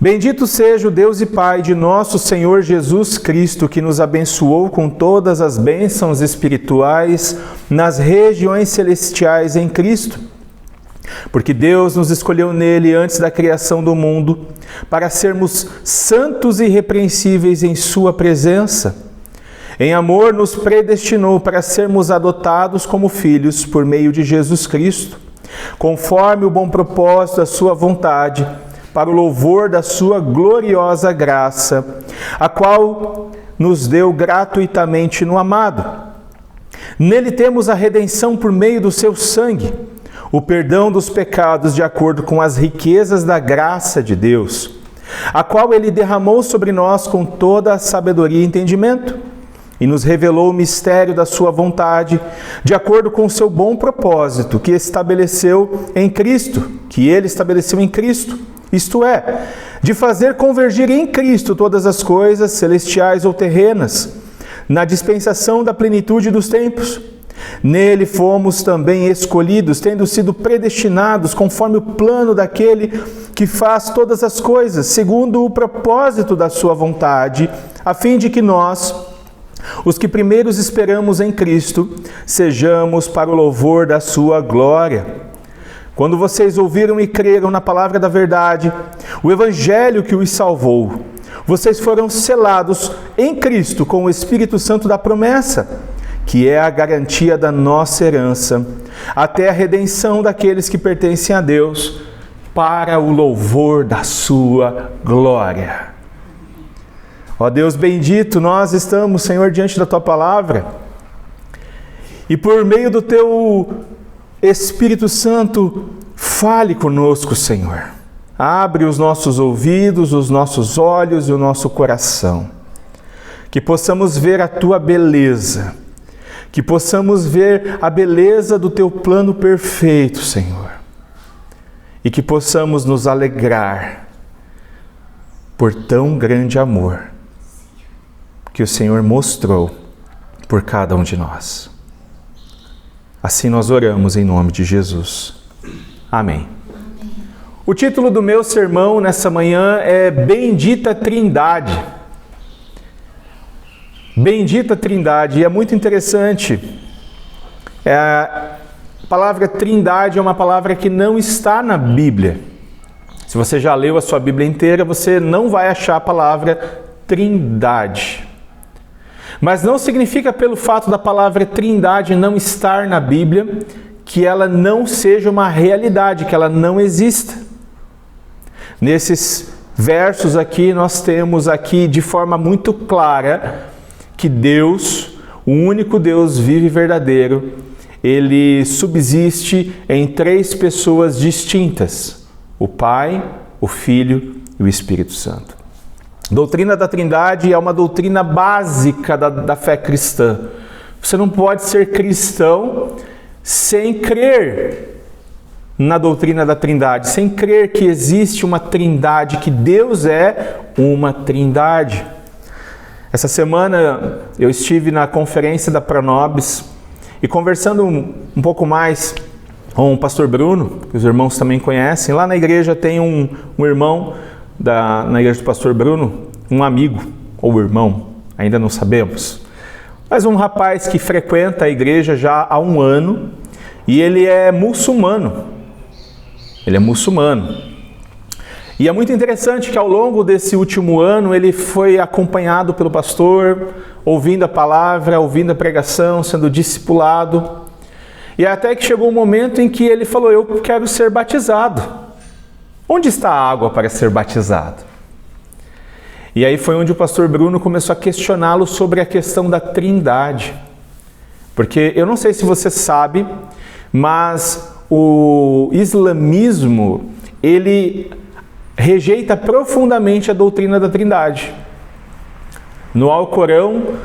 Bendito seja o Deus e Pai de nosso Senhor Jesus Cristo, que nos abençoou com todas as bênçãos espirituais nas regiões celestiais em Cristo. Porque Deus nos escolheu nele antes da criação do mundo, para sermos santos e irrepreensíveis em sua presença. Em amor nos predestinou para sermos adotados como filhos por meio de Jesus Cristo, conforme o bom propósito da sua vontade, para o louvor da sua gloriosa graça, a qual nos deu gratuitamente no amado. Nele temos a redenção por meio do seu sangue, o perdão dos pecados de acordo com as riquezas da graça de Deus, a qual ele derramou sobre nós com toda a sabedoria e entendimento, e nos revelou o mistério da sua vontade, de acordo com o seu bom propósito, que ele estabeleceu em Cristo, isto é, de fazer convergir em Cristo todas as coisas, celestiais ou terrenas, na dispensação da plenitude dos tempos. Nele fomos também escolhidos, tendo sido predestinados conforme o plano daquele que faz todas as coisas, segundo o propósito da sua vontade, a fim de que nós, os que primeiros esperamos em Cristo, sejamos para o louvor da sua glória. Quando vocês ouviram e creram na palavra da verdade, o evangelho que os salvou, vocês foram selados em Cristo com o Espírito Santo da promessa, que é a garantia da nossa herança, até a redenção daqueles que pertencem a Deus, para o louvor da sua glória. Ó Deus bendito, nós estamos, Senhor, diante da Tua palavra, e por meio do Teu Espírito Santo, fale conosco, Senhor. Abre os nossos ouvidos, os nossos olhos e o nosso coração. Que possamos ver a Tua beleza. Que possamos ver a beleza do Teu plano perfeito, Senhor. E que possamos nos alegrar por tão grande amor que o Senhor mostrou por cada um de nós. Assim nós oramos em nome de Jesus. Amém. O título do meu sermão nessa manhã é Bendita Trindade. Bendita Trindade. E é muito interessante. A palavra Trindade é uma palavra que não está na Bíblia. Se você já leu a sua Bíblia inteira, você não vai achar a palavra Trindade. Mas não significa pelo fato da palavra Trindade não estar na Bíblia que ela não seja uma realidade, que ela não exista. Nesses versos aqui, nós temos aqui de forma muito clara que Deus, o único Deus vivo e verdadeiro, ele subsiste em três pessoas distintas: o Pai, o Filho e o Espírito Santo. Doutrina da Trindade é uma doutrina básica da fé cristã. Você não pode ser cristão sem crer na doutrina da Trindade, sem crer que existe uma Trindade, que Deus é uma Trindade. Essa semana eu estive na conferência da Pronobis e conversando um pouco mais com o pastor Bruno, que os irmãos também conhecem. Lá na igreja tem um irmão na igreja do pastor Bruno, um amigo ou irmão, ainda não sabemos, mas um rapaz que frequenta a igreja já há um ano e ele é muçulmano. E é muito interessante que ao longo desse último ano ele foi acompanhado pelo pastor, ouvindo a palavra, ouvindo a pregação, sendo discipulado. E até que chegou um momento em que ele falou: eu quero ser batizado. Onde está a água para ser batizado? E aí foi onde o pastor Bruno começou a questioná-lo sobre a questão da Trindade. Porque eu não sei se você sabe, mas o islamismo, ele rejeita profundamente a doutrina da Trindade. No Alcorão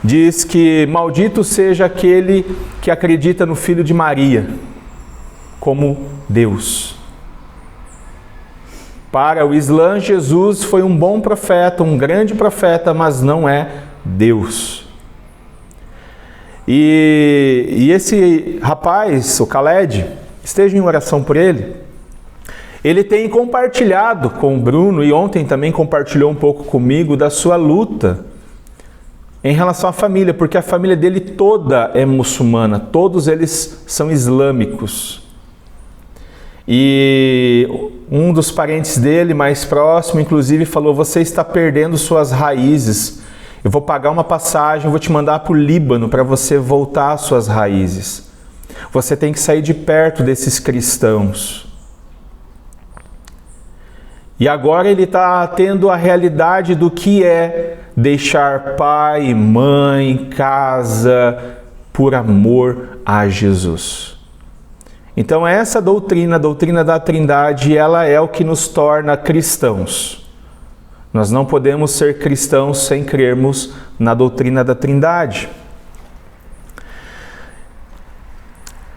diz que maldito seja aquele que acredita no Filho de Maria como Deus. Para o Islã, Jesus foi um bom profeta, um grande profeta, mas não é Deus. E esse rapaz, o Khaled, esteja em oração por ele, Ele tem compartilhado com o Bruno, e ontem também compartilhou um pouco comigo, da sua luta em relação à família, porque a família dele toda é muçulmana, todos eles são islâmicos. E um dos parentes dele, mais próximo, inclusive, falou: você está perdendo suas raízes. Eu vou pagar uma passagem, vou te mandar para o Líbano para você voltar às suas raízes. Você tem que sair de perto desses cristãos. E agora ele está tendo a realidade do que é deixar pai, mãe, casa, por amor a Jesus. Então essa doutrina, a doutrina da Trindade, ela é o que nos torna cristãos. Nós não podemos ser cristãos sem crermos na doutrina da Trindade.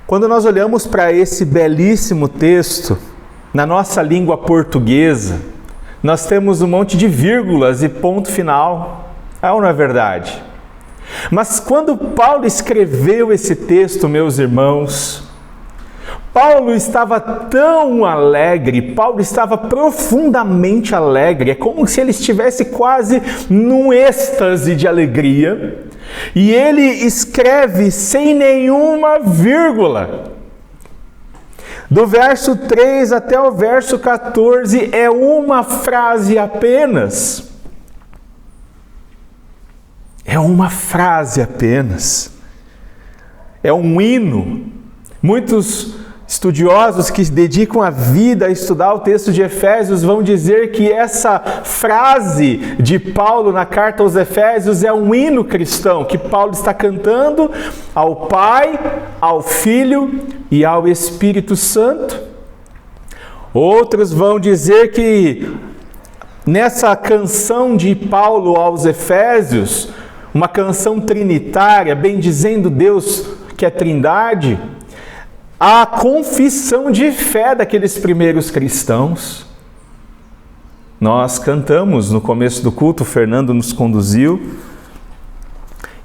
Quando nós olhamos para esse belíssimo texto, na nossa língua portuguesa, nós temos um monte de vírgulas e ponto final. É ou não é verdade? Mas quando Paulo escreveu esse texto, meus irmãos, Paulo estava tão alegre, Paulo estava profundamente alegre, é como se ele estivesse quase num êxtase de alegria, e ele escreve sem nenhuma vírgula. Do verso 3 até o verso 14 é uma frase apenas. É uma frase apenas. É um hino. Muitos estudiosos que dedicam a vida a estudar o texto de Efésios vão dizer que essa frase de Paulo na carta aos Efésios é um hino cristão, que Paulo está cantando ao Pai, ao Filho e ao Espírito Santo. Outros vão dizer que nessa canção de Paulo aos Efésios, uma canção trinitária, bendizendo Deus que é Trindade, a confissão de fé daqueles primeiros cristãos. Nós cantamos no começo do culto, o Fernando nos conduziu,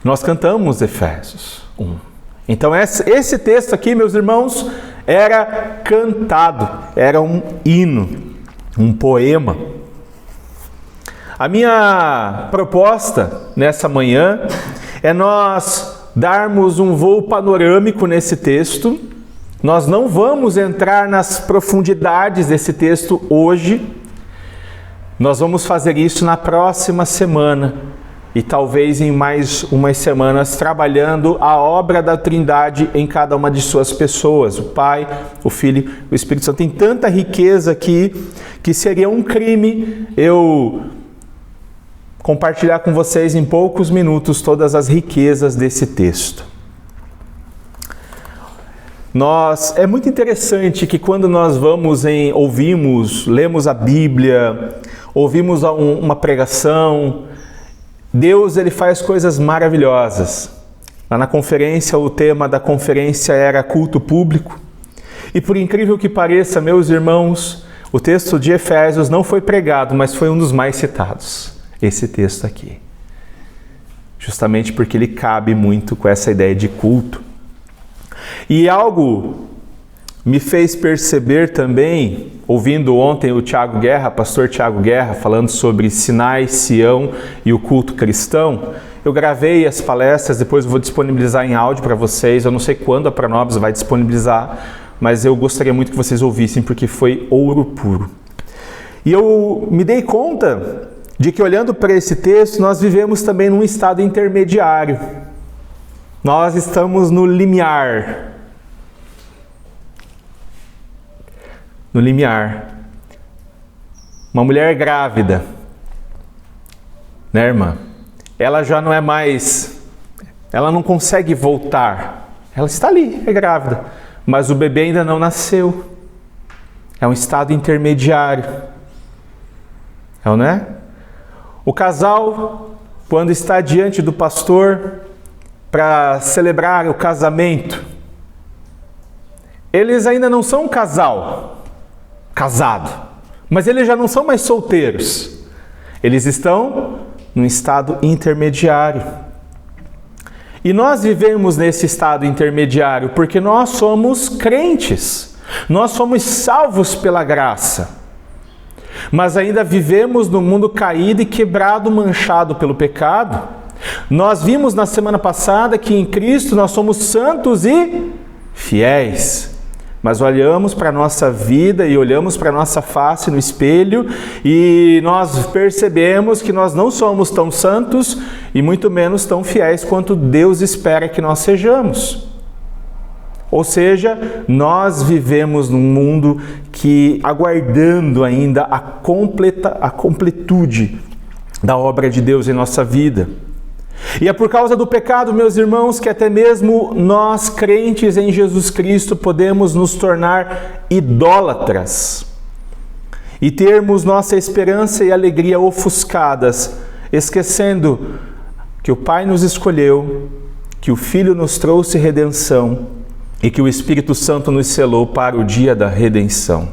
nós cantamos Efésios 1. Então esse texto aqui, meus irmãos, era cantado, era um hino, um poema. A minha proposta nessa manhã é nós darmos um voo panorâmico nesse texto. Nós não vamos entrar nas profundidades desse texto hoje. Nós vamos fazer isso na próxima semana e talvez em mais umas semanas, trabalhando a obra da Trindade em cada uma de suas pessoas, o Pai, o Filho e o Espírito Santo. Tem tanta riqueza aqui que seria um crime eu compartilhar com vocês em poucos minutos todas as riquezas desse texto. É muito interessante que quando nós lemos a Bíblia, ouvimos uma pregação, Deus ele faz coisas maravilhosas. Lá na conferência, o tema da conferência era culto público. E por incrível que pareça, meus irmãos, o texto de Efésios não foi pregado, mas foi um dos mais citados, esse texto aqui. Justamente porque ele cabe muito com essa ideia de culto. E algo me fez perceber também, ouvindo ontem o pastor Tiago Guerra, falando sobre Sinai, Sião e o culto cristão. Eu gravei as palestras, depois eu vou disponibilizar em áudio para vocês. Eu não sei quando a Pranobis vai disponibilizar, mas eu gostaria muito que vocês ouvissem, porque foi ouro puro. E eu me dei conta de que, olhando para esse texto, nós vivemos também num estado intermediário. Nós estamos no limiar. No limiar. Uma mulher grávida, né, irmã? Ela já não é mais... Ela não consegue voltar. Ela está ali, é grávida. Mas o bebê ainda não nasceu. É um estado intermediário. Não é? O casal, quando está diante do pastor para celebrar o casamento, eles ainda não são um casado, mas eles já não são mais solteiros. Eles estão num estado intermediário. E nós vivemos nesse estado intermediário porque nós somos crentes. Nós somos salvos pela graça, mas ainda vivemos no mundo caído e quebrado, manchado pelo pecado. Nós vimos na semana passada que em Cristo nós somos santos e fiéis. Mas olhamos para a nossa vida e olhamos para a nossa face no espelho e nós percebemos que nós não somos tão santos e muito menos tão fiéis quanto Deus espera que nós sejamos. Ou seja, nós vivemos num mundo que aguardando ainda a completude da obra de Deus em nossa vida. E é por causa do pecado, meus irmãos, que até mesmo nós, crentes em Jesus Cristo, podemos nos tornar idólatras e termos nossa esperança e alegria ofuscadas, esquecendo que o Pai nos escolheu, que o Filho nos trouxe redenção e que o Espírito Santo nos selou para o dia da redenção.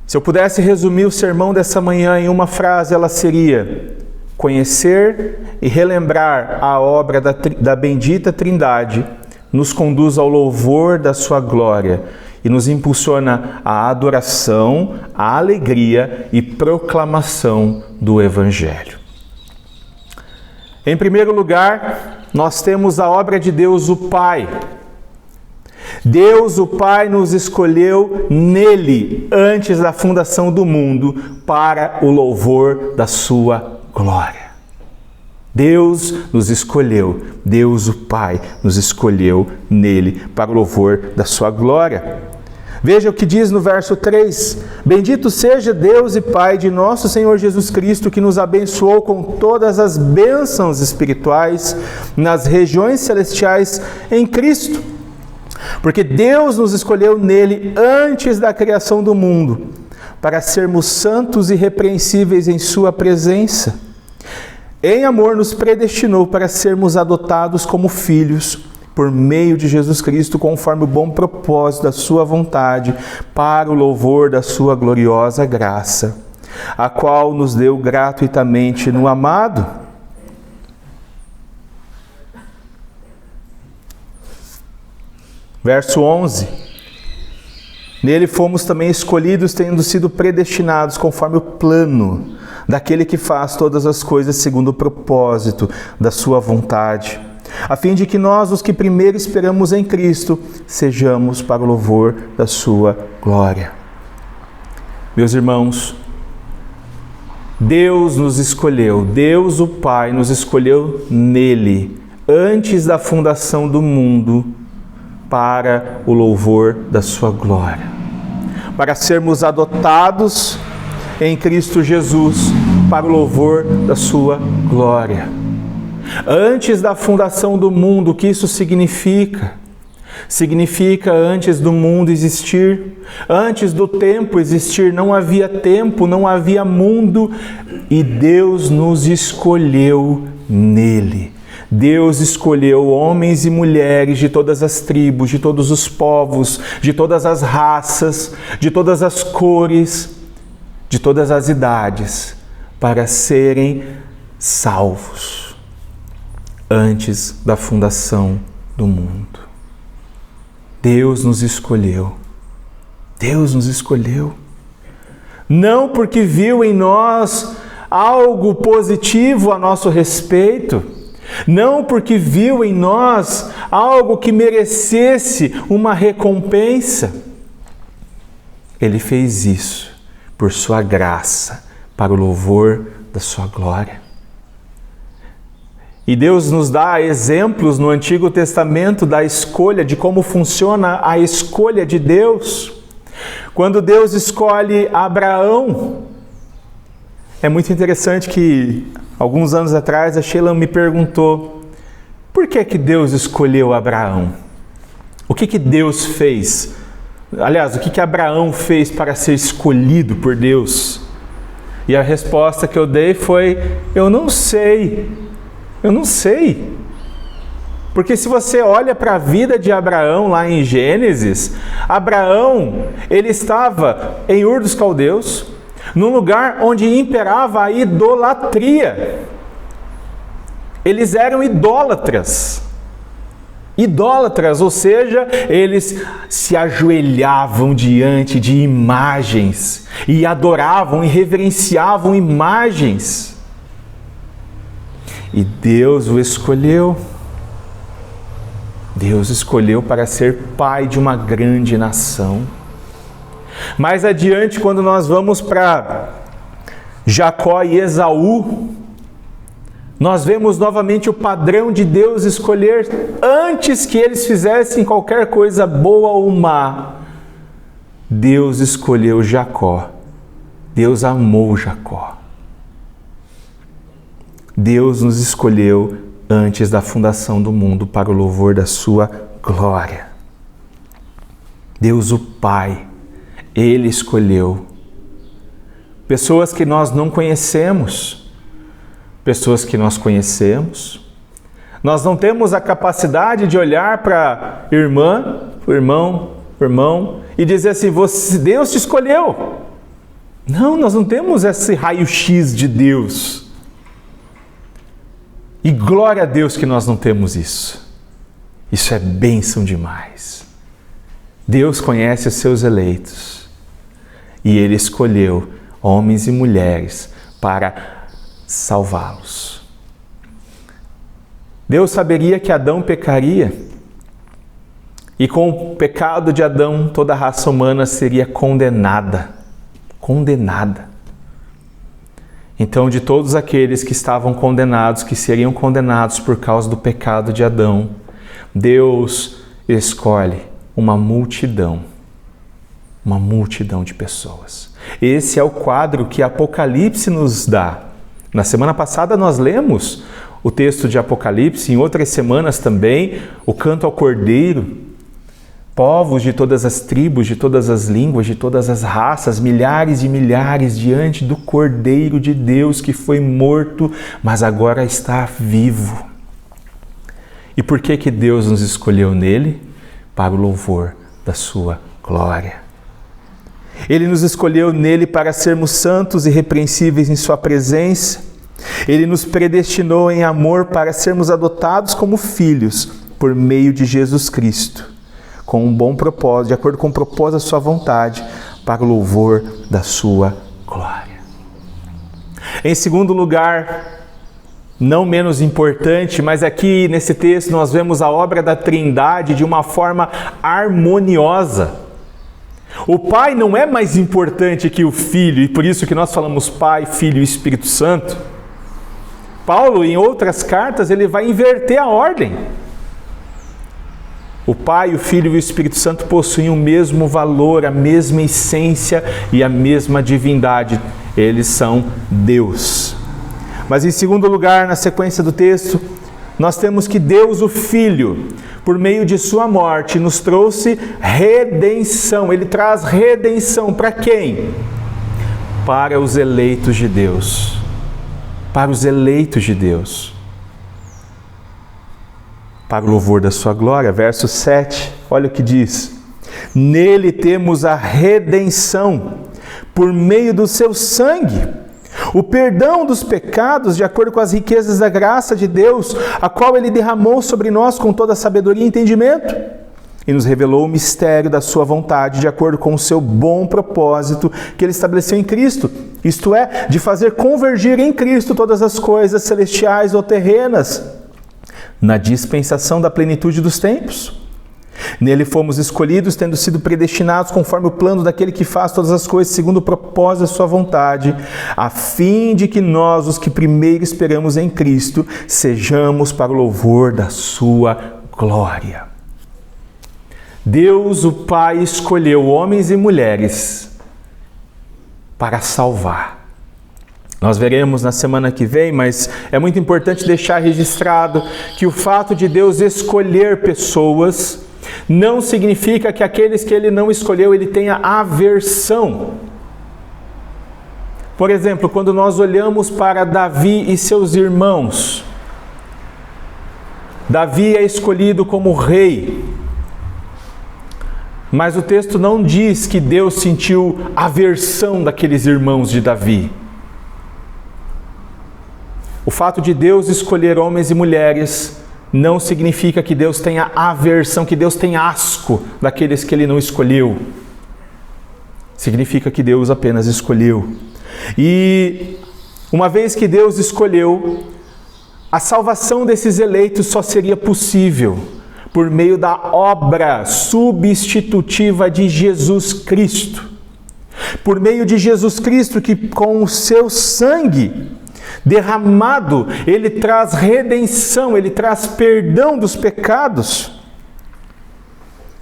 Se eu pudesse resumir o sermão dessa manhã em uma frase, ela seria: conhecer e relembrar a obra da bendita Trindade nos conduz ao louvor da sua glória e nos impulsiona à adoração, à alegria e proclamação do Evangelho. Em primeiro lugar, nós temos a obra de Deus o Pai. Deus o Pai nos escolheu nele antes da fundação do mundo para o louvor da sua glória. Deus nos escolheu, Deus o Pai nos escolheu nele para o louvor da sua glória. Veja o que diz no verso 3: Bendito seja Deus e Pai de nosso Senhor Jesus Cristo, que nos abençoou com todas as bênçãos espirituais nas regiões celestiais em Cristo. Porque Deus nos escolheu nele antes da criação do mundo, para sermos santos e irrepreensíveis em sua presença. Em amor nos predestinou para sermos adotados como filhos, por meio de Jesus Cristo, conforme o bom propósito da sua vontade, para o louvor da sua gloriosa graça, a qual nos deu gratuitamente no amado. Verso 11. Nele fomos também escolhidos, tendo sido predestinados conforme o plano daquele que faz todas as coisas segundo o propósito da sua vontade, a fim de que nós, os que primeiro esperamos em Cristo, sejamos para o louvor da sua glória. Meus irmãos, Deus nos escolheu, Deus o Pai nos escolheu nele, antes da fundação do mundo, para o louvor da sua glória, para sermos adotados em Cristo Jesus, para o louvor da sua glória. Antes da fundação do mundo, o que isso significa? Significa antes do mundo existir, antes do tempo existir, não havia tempo, não havia mundo, e Deus nos escolheu nele. Deus escolheu homens e mulheres de todas as tribos, de todos os povos, de todas as raças, de todas as cores, de todas as idades, para serem salvos antes da fundação do mundo. Deus nos escolheu. Deus nos escolheu. Não porque viu em nós algo positivo a nosso respeito, não porque viu em nós algo que merecesse uma recompensa. Ele fez isso por sua graça, para o louvor da sua glória. E Deus nos dá exemplos no Antigo Testamento da escolha, de como funciona a escolha de Deus. Quando Deus escolhe Abraão, é muito interessante que alguns anos atrás a Sheila me perguntou: por que Deus escolheu Abraão? O que Deus fez? Aliás, o que Abraão fez para ser escolhido por Deus? E a resposta que eu dei foi: eu não sei. Eu não sei. Porque se você olha para a vida de Abraão lá em Gênesis, Abraão, ele estava em Ur dos Caldeus, num lugar onde imperava a idolatria. Eles eram idólatras. idólatras, ou seja, eles se ajoelhavam diante de imagens e adoravam e reverenciavam imagens. E Deus o escolheu. Deus escolheu para ser pai de uma grande nação. Mais adiante, quando nós vamos para Jacó e Esaú, nós vemos novamente o padrão de Deus escolher antes que eles fizessem qualquer coisa boa ou má. Deus escolheu Jacó. Deus amou Jacó. Deus nos escolheu antes da fundação do mundo para o louvor da sua glória. Deus o Pai, Ele escolheu pessoas que nós não conhecemos, pessoas que nós conhecemos. Nós não temos a capacidade de olhar para irmã, irmão e dizer assim, Deus te escolheu. Não, nós não temos esse raio-x de Deus. E glória a Deus que nós não temos isso. Isso é bênção demais. Deus conhece os seus eleitos. E Ele escolheu homens e mulheres para salvá-los. Deus saberia que Adão pecaria. E com o pecado de Adão, toda a raça humana seria condenada. Então, de todos aqueles que estavam condenados, que seriam condenados por causa do pecado de Adão, Deus escolhe uma multidão de pessoas. Esse é o quadro que Apocalipse nos dá. Na semana passada nós lemos o texto de Apocalipse, em outras semanas também, o canto ao Cordeiro. Povos de todas as tribos, de todas as línguas, de todas as raças, milhares e milhares diante do Cordeiro de Deus que foi morto, mas agora está vivo. E por que Deus nos escolheu nele? Para o louvor da sua glória. Ele nos escolheu nele para sermos santos e irrepreensíveis em sua presença. Ele nos predestinou em amor para sermos adotados como filhos por meio de Jesus Cristo, com um bom propósito, de acordo com o propósito da sua vontade, para o louvor da sua glória. Em segundo lugar, não menos importante, mas aqui nesse texto nós vemos a obra da Trindade de uma forma harmoniosa. O Pai não é mais importante que o Filho, e por isso que nós falamos Pai, Filho e Espírito Santo. Paulo, em outras cartas, ele vai inverter a ordem. O Pai, o Filho e o Espírito Santo possuem o mesmo valor, a mesma essência e a mesma divindade. Eles são Deus. Mas em segundo lugar, na sequência do texto, nós temos que Deus, o Filho, por meio de sua morte, nos trouxe redenção. Ele traz redenção para quem? Para os eleitos de Deus. Para os eleitos de Deus. Para o louvor da sua glória. Verso 7, olha o que diz. Nele temos a redenção, por meio do seu sangue, o perdão dos pecados, de acordo com as riquezas da graça de Deus, a qual Ele derramou sobre nós com toda sabedoria e entendimento, e nos revelou o mistério da sua vontade, de acordo com o seu bom propósito que Ele estabeleceu em Cristo, isto é, de fazer convergir em Cristo todas as coisas celestiais ou terrenas, na dispensação da plenitude dos tempos. Nele fomos escolhidos, tendo sido predestinados conforme o plano daquele que faz todas as coisas segundo o propósito da sua vontade, a fim de que nós, os que primeiro esperamos em Cristo, sejamos para o louvor da sua glória. Deus, o Pai, escolheu homens e mulheres para salvar. Nós veremos na semana que vem, mas é muito importante deixar registrado que o fato de Deus escolher pessoas não significa que aqueles que Ele não escolheu, Ele tenha aversão. Por exemplo, quando nós olhamos para Davi e seus irmãos, Davi é escolhido como rei, mas o texto não diz que Deus sentiu aversão daqueles irmãos de Davi. O fato de Deus escolher homens e mulheres não significa que Deus tenha aversão, que Deus tenha asco daqueles que Ele não escolheu. Significa que Deus apenas escolheu. E uma vez que Deus escolheu, a salvação desses eleitos só seria possível por meio da obra substitutiva de Jesus Cristo. Por meio de Jesus Cristo, que com o seu sangue derramado, Ele traz redenção, Ele traz perdão dos pecados.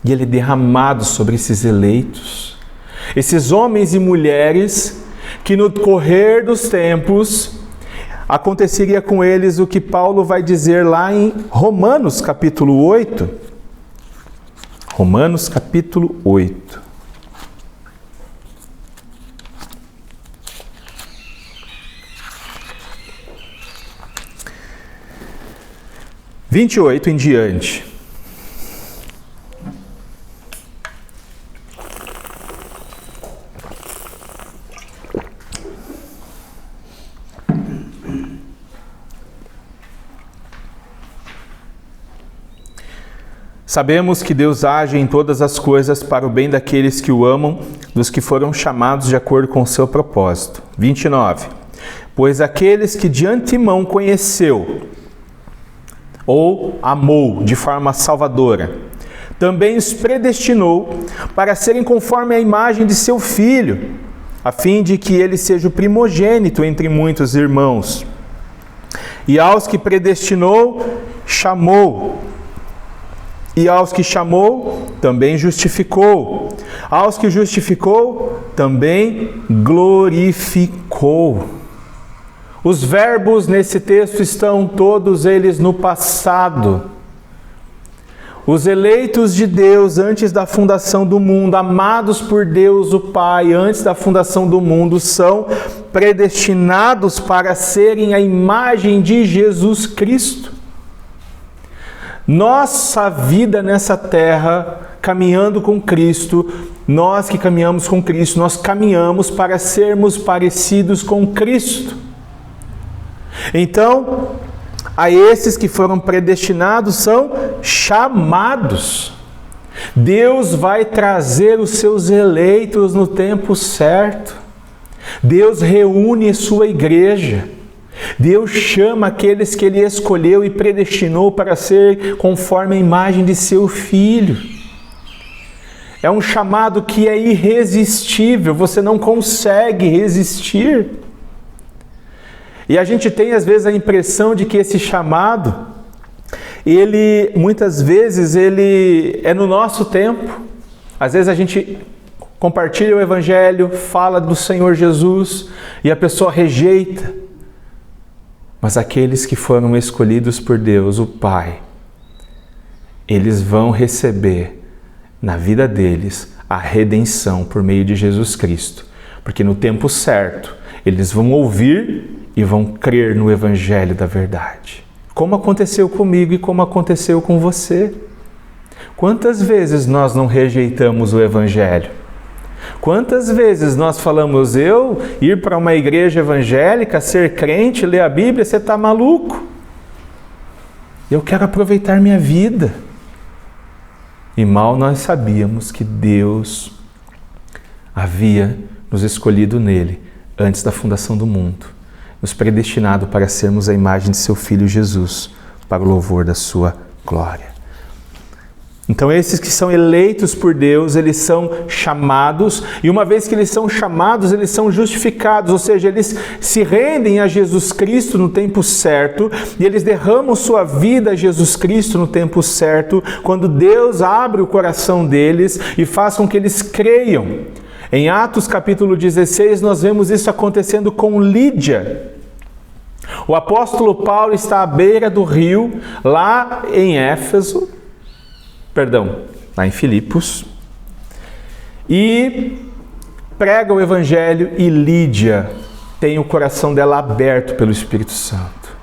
E Ele é derramado sobre esses eleitos, esses homens e mulheres que no correr dos tempos aconteceria com eles o que Paulo vai dizer lá em Romanos capítulo 8. Romanos capítulo 8. (28) em diante. Sabemos que Deus age em todas as coisas para o bem daqueles que o amam, dos que foram chamados de acordo com o seu propósito. 29. Pois aqueles que de antemão conheceu, ou amou de forma salvadora, também os predestinou para serem conforme a imagem de seu Filho, a fim de que ele seja o primogênito entre muitos irmãos. E aos que predestinou, chamou. E aos que chamou, também justificou. Aos que justificou, também glorificou. Os verbos nesse texto estão todos eles no passado. Os eleitos de Deus antes da fundação do mundo, amados por Deus o Pai antes da fundação do mundo, são predestinados para serem a imagem de Jesus Cristo. Nossa vida nessa terra, caminhando com Cristo, nós que caminhamos com Cristo, nós caminhamos para sermos parecidos com Cristo. Então, a esses que foram predestinados são chamados. Deus vai trazer os seus eleitos no tempo certo. Deus reúne sua igreja. Deus chama aqueles que Ele escolheu e predestinou para ser conforme a imagem de seu Filho. É um chamado que é irresistível, você não consegue resistir. E a gente tem às vezes a impressão de que esse chamado, muitas vezes ele é no nosso tempo. Às vezes a gente compartilha o Evangelho, fala do Senhor Jesus e a pessoa rejeita. Mas aqueles que foram escolhidos por Deus, o Pai, eles vão receber na vida deles a redenção por meio de Jesus Cristo. Porque no tempo certo, eles vão ouvir e vão crer no Evangelho da verdade. Como aconteceu comigo e como aconteceu com você. Quantas vezes nós não rejeitamos o Evangelho? Quantas vezes nós falamos, eu ir para uma igreja evangélica, ser crente, ler a Bíblia, você está maluco? Eu quero aproveitar minha vida. E mal nós sabíamos que Deus havia nos escolhido nele antes da fundação do mundo, nos predestinado para sermos a imagem de seu Filho Jesus, para o louvor da sua glória. Então esses que são eleitos por Deus, eles são chamados, e uma vez que eles são chamados, eles são justificados, ou seja, eles se rendem a Jesus Cristo no tempo certo, e eles derramam sua vida a Jesus Cristo no tempo certo, quando Deus abre o coração deles e faz com que eles creiam. Em Atos capítulo 16, nós vemos isso acontecendo com Lídia. O apóstolo Paulo está à beira do rio, lá em lá em Filipos, e prega o Evangelho, e Lídia tem o coração dela aberto pelo Espírito Santo.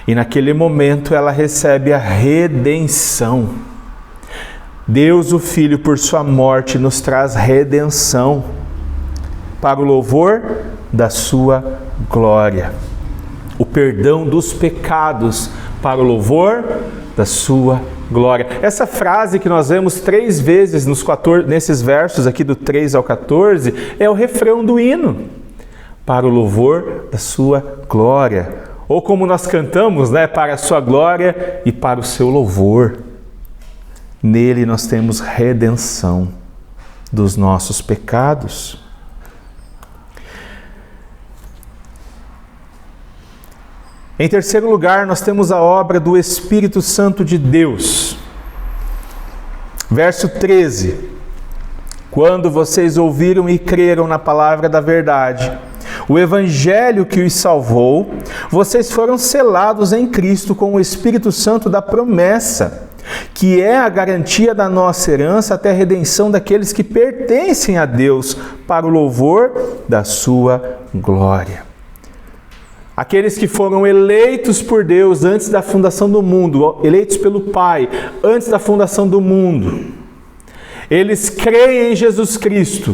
E naquele momento ela recebe a redenção. Deus, o Filho, por sua morte, nos traz redenção para o louvor da sua glória. O perdão dos pecados para o louvor da sua glória. Essa frase que nós vemos 3 vezes nesses versos aqui do 3 ao 14 é o refrão do hino, para o louvor da sua glória. Ou como nós cantamos, né? Para a sua glória e para o seu louvor. Nele nós temos redenção dos nossos pecados. Em terceiro lugar, nós temos a obra do Espírito Santo de Deus. Verso 13. Quando vocês ouviram e creram na palavra da verdade, o evangelho que os salvou, vocês foram selados em Cristo com o Espírito Santo da promessa, que é a garantia da nossa herança até a redenção daqueles que pertencem a Deus, para o louvor da sua glória. Aqueles que foram eleitos por Deus antes da fundação do mundo, eleitos pelo Pai antes da fundação do mundo, eles creem em Jesus Cristo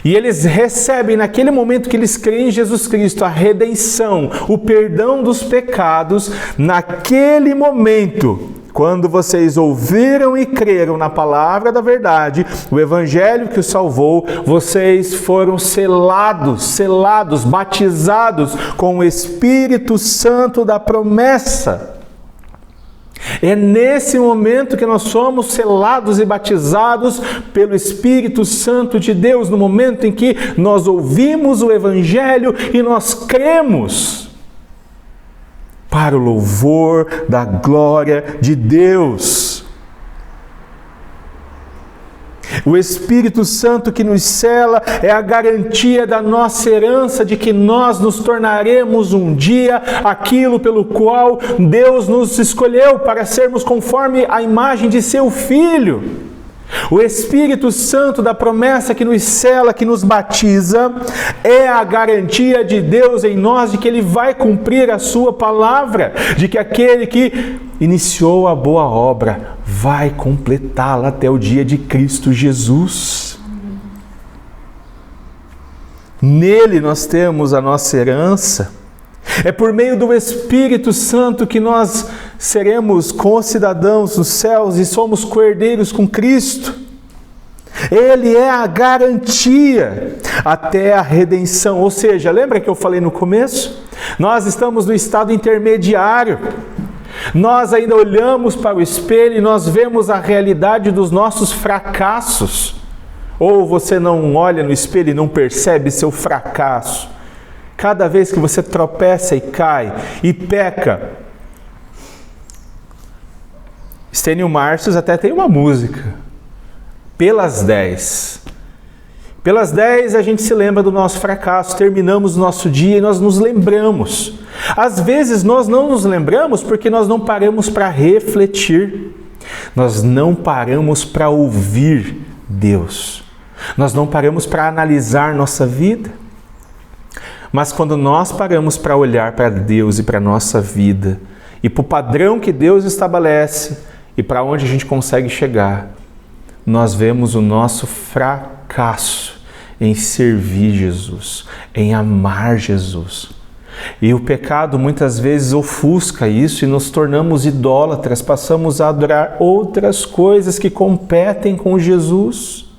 e eles recebem naquele momento que eles creem em Jesus Cristo a redenção, o perdão dos pecados. Naquele momento, quando vocês ouviram e creram na palavra da verdade, o evangelho que os salvou, vocês foram selados, batizados com o Espírito Santo da promessa. É nesse momento que nós somos selados e batizados pelo Espírito Santo de Deus, no momento em que nós ouvimos o evangelho e nós cremos, para o louvor da glória de Deus. O Espírito Santo que nos sela é a garantia da nossa herança, de que nós nos tornaremos um dia aquilo pelo qual Deus nos escolheu, para sermos conforme a imagem de seu Filho. O Espírito Santo da promessa que nos sela, que nos batiza, é a garantia de Deus em nós de que Ele vai cumprir a sua palavra, de que aquele que iniciou a boa obra vai completá-la até o dia de Cristo Jesus. Nele nós temos a nossa herança. É por meio do Espírito Santo que nós seremos concidadãos dos céus e somos co-herdeiros com Cristo. Ele é a garantia até a redenção. Ou seja, lembra que eu falei no começo? Nós estamos no estado intermediário. Nós ainda olhamos para o espelho e nós vemos a realidade dos nossos fracassos. Ou você não olha no espelho e não percebe seu fracasso. Cada vez que você tropeça e cai e peca. Estênio Marcius até tem uma música. Pelas 10. Pelas 10 a gente se lembra do nosso fracasso, terminamos o nosso dia e nós nos lembramos. Às vezes nós não nos lembramos porque nós não paramos para refletir. Nós não paramos para ouvir Deus. Nós não paramos para analisar nossa vida. Mas quando nós paramos para olhar para Deus e para a nossa vida, e para o padrão que Deus estabelece, e para onde a gente consegue chegar, nós vemos o nosso fracasso em servir Jesus, em amar Jesus. E o pecado muitas vezes ofusca isso e nos tornamos idólatras, passamos a adorar outras coisas que competem com Jesus.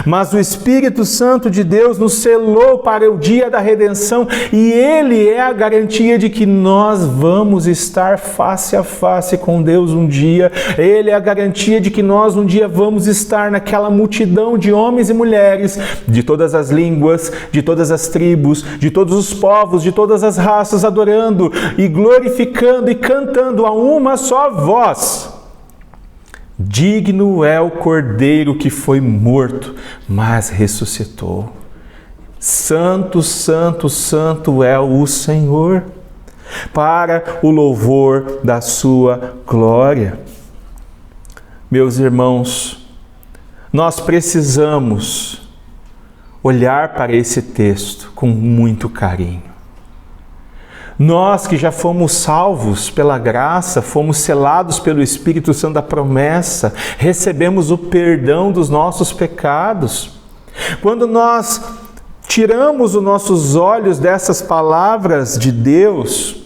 Mas o Espírito Santo de Deus nos selou para o dia da redenção e Ele é a garantia de que nós vamos estar face a face com Deus um dia. Ele é a garantia de que nós um dia vamos estar naquela multidão de homens e mulheres, de todas as línguas, de todas as tribos, de todos os povos, de todas as raças, adorando e glorificando e cantando a uma só voz. Digno é o Cordeiro que foi morto, mas ressuscitou. Santo, santo, santo é o Senhor, para o louvor da sua glória. Meus irmãos, nós precisamos olhar para esse texto com muito carinho. Nós que já fomos salvos pela graça, fomos selados pelo Espírito Santo da promessa, recebemos o perdão dos nossos pecados. Quando nós tiramos os nossos olhos dessas palavras de Deus,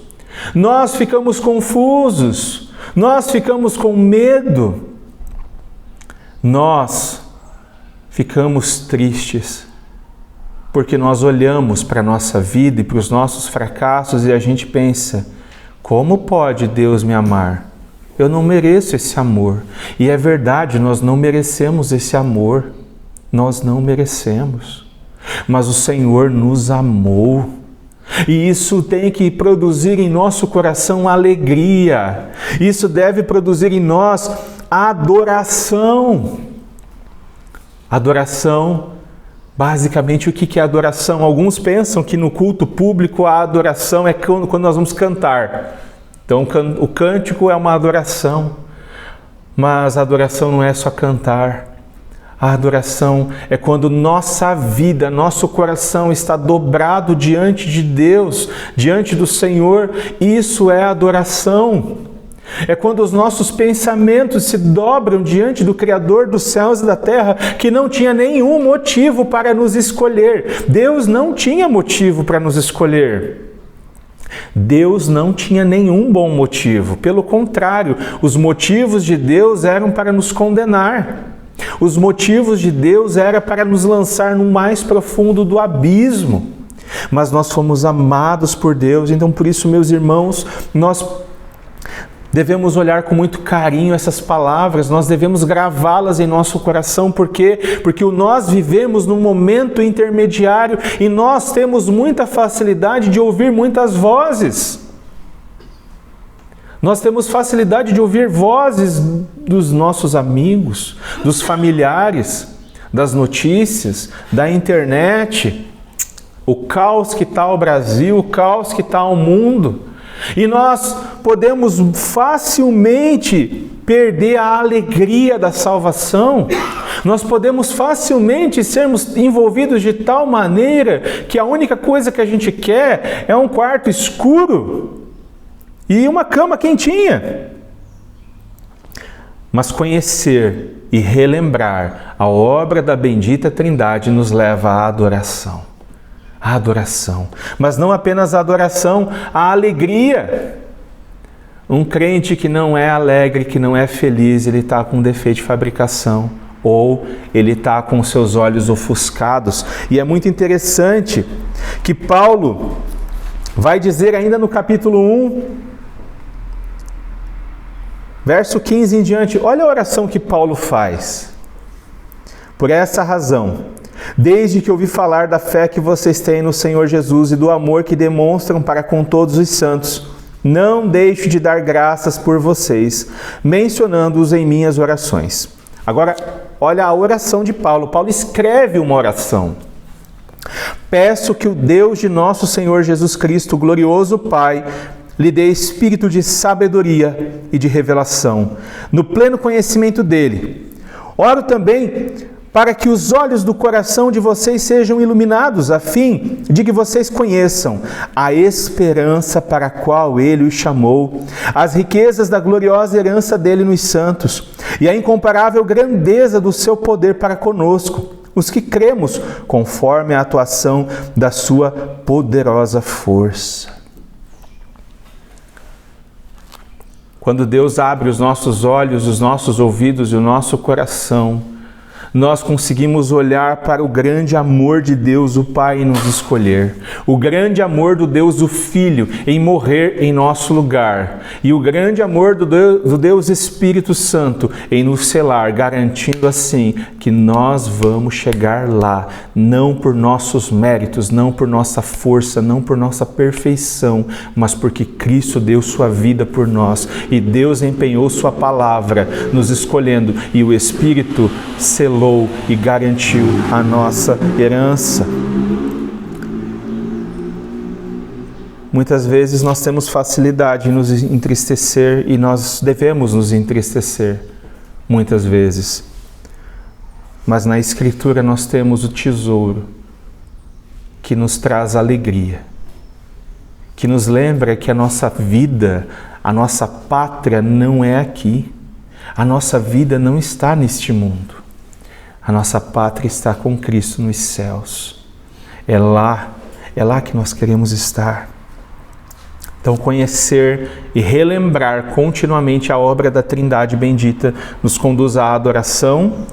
nós ficamos confusos, Nós ficamos com medo. Nós ficamos tristes. Porque nós olhamos para a nossa vida e para os nossos fracassos e a gente pensa: como pode Deus me amar? Eu não mereço esse amor. E é verdade, nós não merecemos esse amor. Nós não merecemos. Mas o Senhor nos amou. E isso tem que produzir em nosso coração alegria. Isso deve produzir em nós adoração. Adoração, basicamente, o que é adoração? Alguns pensam que no culto público a adoração é quando nós vamos cantar. Então o cântico é uma adoração. Mas a adoração não é só cantar. A adoração é quando nossa vida, nosso coração está dobrado diante de Deus, diante do Senhor. Isso é adoração. É quando os nossos pensamentos se dobram diante do Criador dos céus e da terra, que não tinha nenhum motivo para nos escolher. Deus não tinha motivo para nos escolher. Deus não tinha nenhum bom motivo. Pelo contrário, os motivos de Deus eram para nos condenar. Os motivos de Deus eram para nos lançar no mais profundo do abismo. Mas nós fomos amados por Deus, então por isso, meus irmãos, nós devemos olhar com muito carinho essas palavras, nós devemos gravá-las em nosso coração. Por quê? Porque nós vivemos num momento intermediário e nós temos muita facilidade de ouvir muitas vozes. Nós temos facilidade de ouvir vozes dos nossos amigos, dos familiares, das notícias, da internet, o caos que está o Brasil, o caos que está o mundo. E nós podemos facilmente perder a alegria da salvação. Nós podemos facilmente sermos envolvidos de tal maneira que a única coisa que a gente quer é um quarto escuro e uma cama quentinha. Mas conhecer e relembrar a obra da bendita Trindade nos leva à adoração. A adoração. Mas não apenas a adoração, a alegria. Um crente que não é alegre, que não é feliz, ele está com defeito de fabricação. Ou ele está com seus olhos ofuscados. E é muito interessante que Paulo vai dizer ainda no capítulo 1, verso 15 em diante, olha a oração que Paulo faz. Por essa razão, desde que ouvi falar da fé que vocês têm no Senhor Jesus e do amor que demonstram para com todos os santos, não deixo de dar graças por vocês, mencionando-os em minhas orações. Agora, olha a oração de Paulo. Paulo escreve uma oração. Peço que o Deus de nosso Senhor Jesus Cristo, o glorioso Pai, lhe dê espírito de sabedoria e de revelação, no pleno conhecimento dele. Oro também para que os olhos do coração de vocês sejam iluminados, a fim de que vocês conheçam a esperança para a qual ele os chamou, as riquezas da gloriosa herança dele nos santos, e a incomparável grandeza do seu poder para conosco, os que cremos, conforme a atuação da sua poderosa força. Quando Deus abre os nossos olhos, os nossos ouvidos e o nosso coração, nós conseguimos olhar para o grande amor de Deus, o Pai, em nos escolher. O grande amor do Deus, o Filho, em morrer em nosso lugar. E o grande amor do Deus Espírito Santo em nos selar, garantindo assim que nós vamos chegar lá, não por nossos méritos, não por nossa força, não por nossa perfeição, mas porque Cristo deu sua vida por nós. E Deus empenhou sua palavra nos escolhendo. E o Espírito selou e garantiu a nossa herança. Muitas vezes nós temos facilidade em nos entristecer e nós devemos nos entristecer, muitas vezes. Mas na Escritura nós temos o tesouro que nos traz alegria, que nos lembra que a nossa vida, a nossa pátria não é aqui. A nossa vida não está neste mundo. A nossa pátria está com Cristo nos céus. É lá que nós queremos estar. Então, conhecer e relembrar continuamente a obra da Trindade bendita nos conduz à adoração,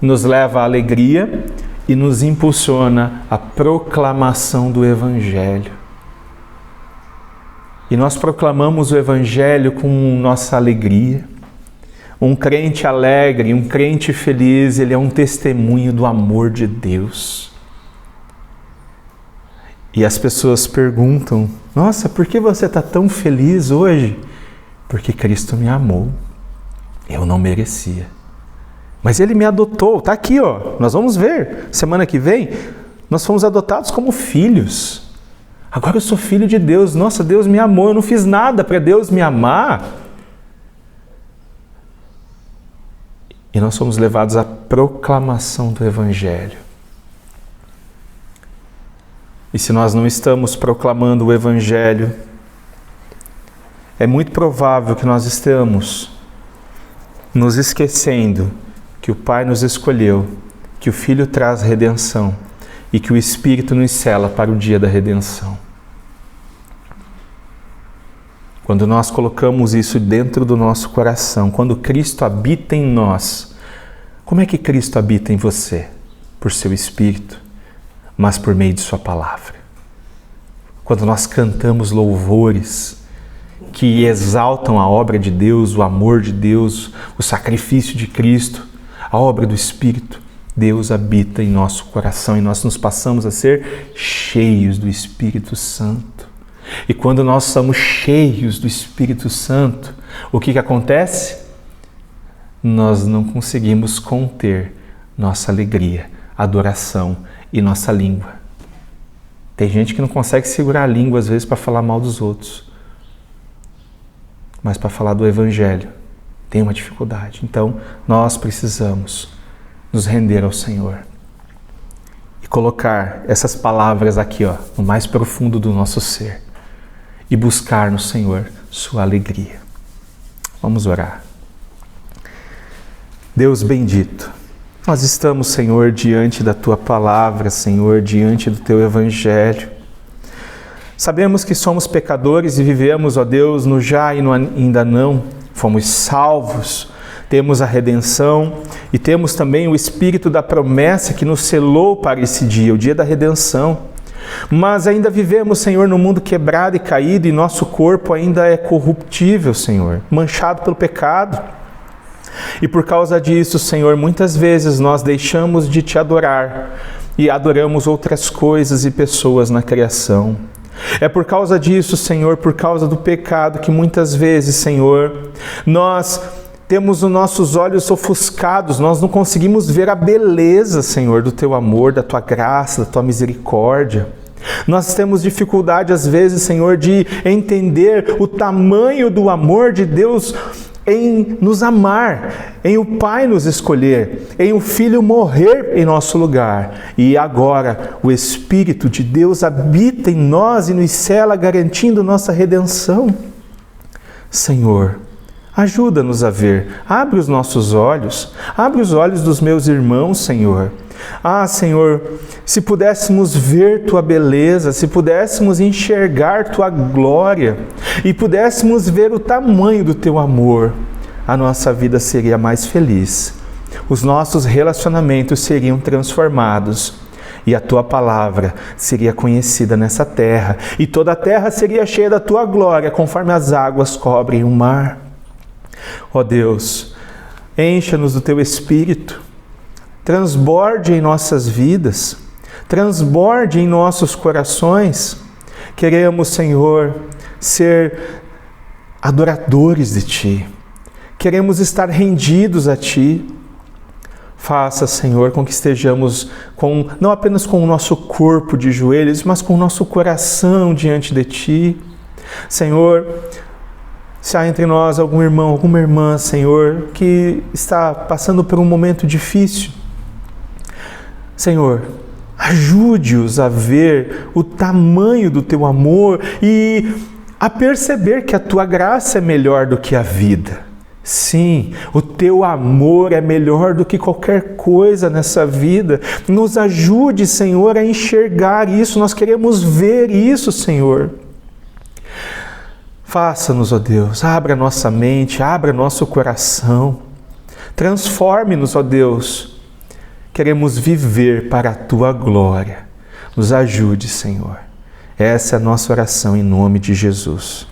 nos leva à alegria e nos impulsiona à proclamação do Evangelho. E nós proclamamos o Evangelho com nossa alegria. Um crente alegre, um crente feliz, ele é um testemunho do amor de Deus. E as pessoas perguntam: nossa, por que você está tão feliz hoje? Porque Cristo me amou. Eu não merecia. Mas Ele me adotou. Está aqui, ó. Nós vamos ver. Semana que vem, nós fomos adotados como filhos. Agora eu sou filho de Deus. Nossa, Deus me amou. Eu não fiz nada para Deus me amar. E nós somos levados à proclamação do Evangelho. E se nós não estamos proclamando o Evangelho, é muito provável que nós estamos nos esquecendo que o Pai nos escolheu, que o Filho traz redenção e que o Espírito nos sela para o dia da redenção. Quando nós colocamos isso dentro do nosso coração, quando Cristo habita em nós, como é que Cristo habita em você? Por seu Espírito, mas por meio de sua palavra. Quando nós cantamos louvores que exaltam a obra de Deus, o amor de Deus, o sacrifício de Cristo, a obra do Espírito, Deus habita em nosso coração e nós nos passamos a ser cheios do Espírito Santo. E quando nós somos cheios do Espírito Santo, o que acontece? Nós não conseguimos conter nossa alegria, adoração e nossa língua. Tem gente que não consegue segurar a língua às vezes para falar mal dos outros. Mas para falar do Evangelho tem uma dificuldade. Então nós precisamos nos render ao Senhor e colocar essas palavras aqui, ó, no mais profundo do nosso ser e buscar no Senhor sua alegria. Vamos orar. Deus bendito, nós estamos, Senhor, diante da Tua Palavra, Senhor, diante do Teu Evangelho. Sabemos que somos pecadores e vivemos, ó Deus, no já e no ainda não. Fomos salvos, temos a redenção e temos também o Espírito da promessa que nos selou para esse dia, o dia da redenção. Mas ainda vivemos, Senhor, no mundo quebrado e caído e nosso corpo ainda é corruptível, Senhor, manchado pelo pecado. E por causa disso, Senhor, muitas vezes nós deixamos de Te adorar e adoramos outras coisas e pessoas na criação. É por causa disso, Senhor, por causa do pecado, que muitas vezes, Senhor, nós temos os nossos olhos ofuscados, nós não conseguimos ver a beleza, Senhor, do Teu amor, da Tua graça, da Tua misericórdia. Nós temos dificuldade, às vezes, Senhor, de entender o tamanho do amor de Deus em nos amar, em o Pai nos escolher, em o Filho morrer em nosso lugar. E agora o Espírito de Deus habita em nós e nos sela, garantindo nossa redenção. Senhor, ajuda-nos a ver, abre os nossos olhos, abre os olhos dos meus irmãos, Senhor. Ah, Senhor, se pudéssemos ver Tua beleza, se pudéssemos enxergar Tua glória e pudéssemos ver o tamanho do Teu amor, a nossa vida seria mais feliz. Os nossos relacionamentos seriam transformados e a Tua palavra seria conhecida nessa terra e toda a terra seria cheia da Tua glória, conforme as águas cobrem o mar. Ó Deus, encha-nos do Teu Espírito, transborde em nossas vidas, transborde em nossos corações. Queremos, Senhor, ser adoradores de Ti. Queremos estar rendidos a Ti. Faça, Senhor, com que estejamos não apenas com o nosso corpo de joelhos, mas com o nosso coração diante de Ti. Senhor, se há entre nós algum irmão, alguma irmã, Senhor, que está passando por um momento difícil, Senhor, ajude-os a ver o tamanho do Teu amor e a perceber que a Tua graça é melhor do que a vida. Sim, o Teu amor é melhor do que qualquer coisa nessa vida. Nos ajude, Senhor, a enxergar isso. Nós queremos ver isso, Senhor. Faça-nos, ó Deus, abra nossa mente, abra nosso coração. Transforme-nos, ó Deus. Queremos viver para a Tua glória. Nos ajude, Senhor. Essa é a nossa oração em nome de Jesus.